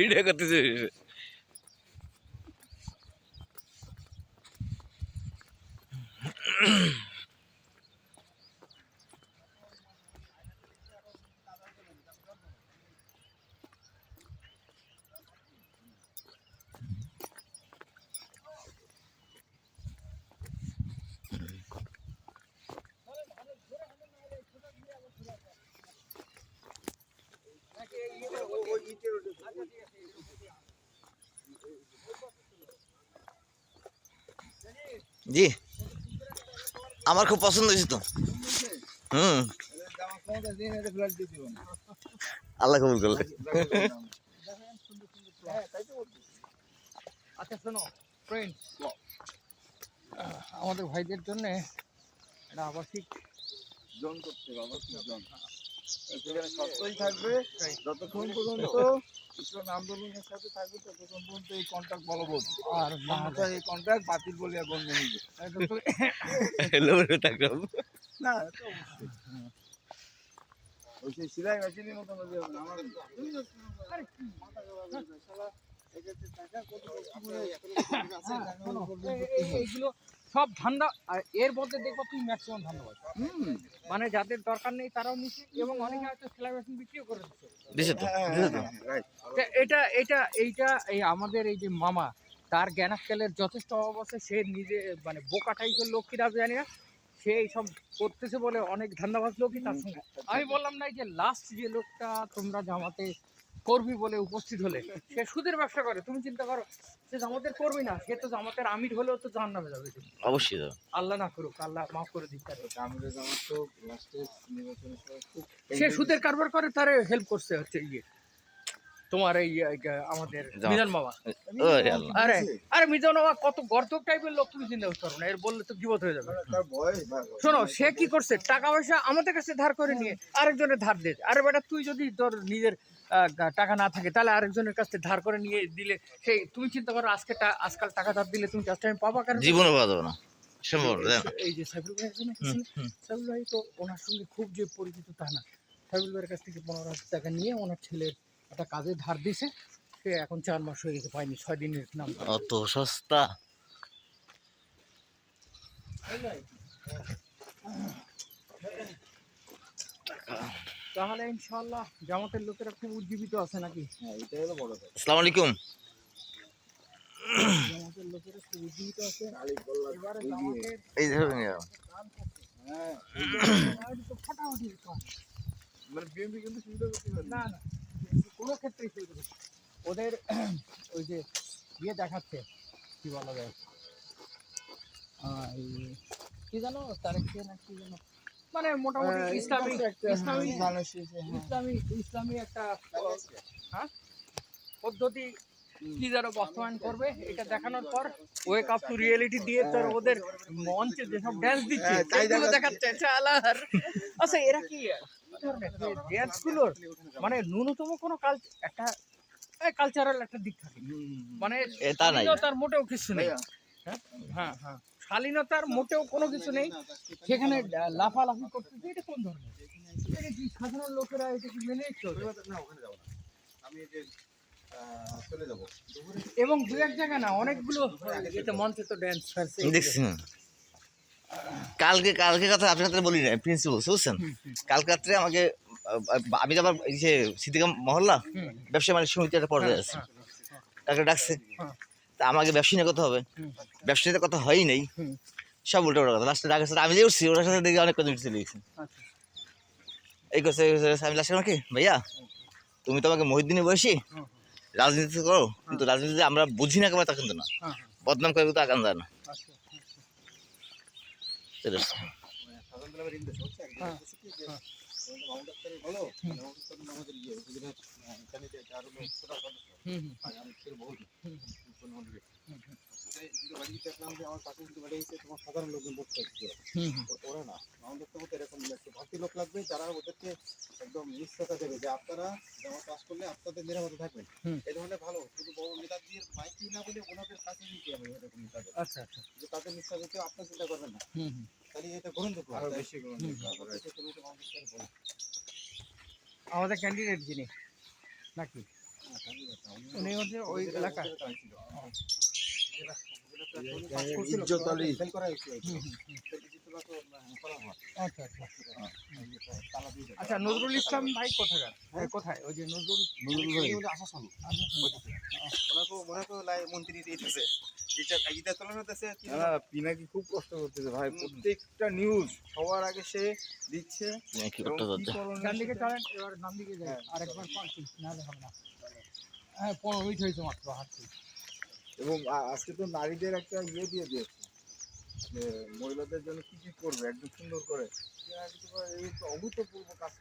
এইটা করতেছে। জি, আমার খুব পছন্দ হয়েছে তো। আল্লাহ কবুল করলে। আচ্ছা শোনো ফ্রেন্ড, আমাদের ভাইদের জন্য একটা আবাসিক জোন করতে হবে, আবাসিক জোন। সেখানে সত্যই থাকবে যতক্ষণ পর্যন্ত ইসলাম আন্দোলনের সাথে থাকবে ততক্ষণ পর্যন্ত এই কন্ট্রাক্ট বলবৎ। আর অন্যথায় এই কন্ট্রাক্ট বাতিল বলিয়া গণ্য হইবে। না তো অবশ্যই ওই সেই সিলাই মেশিনের মতো হবে না। আমার এইগুলো সব ধান্দা, আর এর মধ্যে দেখবো তুমি ম্যাক্সিমাম ধান্দা পাচ্ছ। মানে যাদের দরকার নেই তারাও নিচ্ছে, এবং অনেকে হয়তো সেলাই মেশিন বিক্রিও করে দিচ্ছে। দিছে তো, দিছে তো। এইটা এই আমাদের এই যে মামা, তার জ্ঞানাক্কেলের যথেষ্ট অভাব আছে। সে নিজে মানে বোকা টাইপের লোক কিনা জানি না, সে এইসব করতেছে বলে অনেক ধান্দাবাজ লোকই তার সঙ্গে। আমি বললাম না যে লাস্ট যে লোকটা তোমরা জামাতে করবি বলে উপস্থিত হলে, সে সুদের ব্যবসা করে। তুমি চিন্তা করো, সে জামাতের করবি না, সে তো জামাতের আমির হলেও তো জাহান্নামে যাবে। অবশ্যই তো। আল্লাহ না করুক, আল্লাহ মাফ করে দিক তারে। আমাদের জামাত তো লাস্টে নির্বাচনের সময় খুব সে সুদের কারবার করে, তারে হেল্প করছে হচ্ছে তোমার এই আমাদের মিজান মামা। ওরে আল্লাহ। আরে আরে মিজান মামা কত গর্ত টাইপের লোক, তুমি চিন্তা করতে পারো না। এর বললে তো বিপদ হয়ে যাবে। তার বয়স শোনো, সে কি করছে, টাকা পয়সা আমাদের কাছে ধার করে নিয়ে আরেকজনের ধার দে। আরে বেটা, তুই যদি তোর নিজের টাকা না থাকে, তাহলে আরেকজনের কাছে ধার করে নিয়ে দিলে সেই, তুমি চিন্তা করো, আজকাল টাকা ধার দিলে তুমি জাস্ট টাইম পাবা। কারণ জীবনে পাওয়া যাবে না, সম্ভব না। এই যে সাইফুল ভাই আছে না, সাইফুল ভাই তো ওনার সঙ্গে খুব যে পরিচিত তা না। সাইফুল ভাইয়ের কাছ থেকে 15,000 টাকা নিয়ে ওনার ছেলের একটা কাজে ধার দিছে। সে এখন 4 মাস হয়ে গেছে, পাইনি, 6 দিনের নাম। অত সস্তা। তাহলে ইনশাআল্লাহ জামাতের লোকেরা খুব উজ্জীবিত আছে নাকি? হ্যাঁ, এটাই হলো বড় কথা। আসসালামু আলাইকুম। জামাতের লোকেরা খুব উজ্জীবিত আছে। এবারে এই যে জামাতের এই ধরুন হ্যাঁ, তো ফাটাফাটি কাজ। মানে বিএনপি কিন্তু সুবিধা করতে পারে না না, কোনো ক্ষেত্রেই সুবিধা নেই। ওদের ওই যে দেখাচ্ছে, কি বলা যায়, এই কি জানো, তারেক না কি জানো, মানে মোটামুটি ইসলামী একটা হ্যাঁ পদ্ধতি কি যেন বাস্তবায়ন করবে। এটা দেখানোর পর ওয়েক আপ টু রিয়েলিটি দিয়ে তোর ওদের মঞ্চে যেসব ড্যান্স দিচ্ছে সেইগুলো দেখাচ্ছে। আচ্ছা, এরা কি ধরনের ড্যান্স গুলোর মানে ন্যূনতম কোনো একটা কালচারাল একটা দিক থাকে, মানে তা নাই। তার মোটেও কিছু নেই। হ্যাঁ হ্যাঁ, শালীনতার মোটেও কোনো কিছু নেই। সেখানে লাফালাফি করতেছে, এটা কোন ধরনের? এটা কি সাধারণ লোকেরা এটা কি মেনে চলবে? না, ওখানে যাবো না, আমি এই যে চলে যাবো। এবং দু এক জায়গা না, অনেকগুলো এতে মঞ্চে তো ড্যান্স দেখছি না। কালকে কথা আপনার সাথে বলি না, প্রিন্সিপাল বুঝছেন। কালকে রাত্রে আমাকে আমি যাবার এই যে সিদ্দিকা মহল্লা ব্যবসা বাণিজ্য সমিতি একটা পর্যায়ে আছে, তাকে ডাকছে। তা আমাকে ব্যবসা নিয়ে কথা হবে, ব্যবসা নিয়ে কথা হয়ই নেই, সব উল্টো উল্টো কথা। লাস্টে ডাকে আমি যে উঠছি, ওটার সাথে দেখি অনেক কথা চলে গেছে। এই করছে আমি লাস্টে আমাকে, ভাইয়া তুমি তো আমাকে মহিউদ্দিনে বয়সী, রাজনীতি করো, কিন্তু রাজনীতিতে আমরা বুঝি না কেমন, তা কিন্তু না, বদনাম করে তো আগান যায় না। সাধারণ লোকজন বসতে ওরা না, আমাদের তো এরকম ভর্তি লোক লাগবে যারা ওদেরকে একদম নিশ্চয়তা দেবে যে আপনারা জামাত পাস করলে আপনাদের নিরাপদে থাকবেন। এই ধরনের ভালো শুধু বড় নেতাদের মাইকি না বলে ওনাদের কাছে নিতে হবে এরকম নেতাদের। আচ্ছা আচ্ছা, যে তাদের নিশ্চয় দিতে আপনার চিন্তা করবেন না, তাহলে এটা গ্রহণযোগ্য আরো বেশি গ্রহণযোগ্য। আমাদের ক্যান্ডিডেট যিনি নাকি উনি হচ্ছে ওই এলাকা ইজ্জত আলী। আচ্ছা আচ্ছা আচ্ছা নজরুল ইসলাম ভাই কোথাকার কোথায় ওই যে নজরুল পিনাকি খুব কষ্ট করতেছে ভাই, প্রত্যেকটা নিউজ সবার আগে সে দিচ্ছে। কি করতে এবং কি হচ্ছে করণীয় ডান দিকে সেটা- চলেন এবার নাম দিকে যাই আরেকবার পাচ্ছি নাহলে হবে না হ্যাঁ 15 মিনিট হয়েছে মাত্র হাঁটছি এবং আজকে তো নারীদের একটা ইয়ে দিয়ে দিয়েছে যে মহিলাদের জন্য কি কি করবে একদম সুন্দর করে। এরা কিন্তু এই তো অভূতপূর্ব কাজ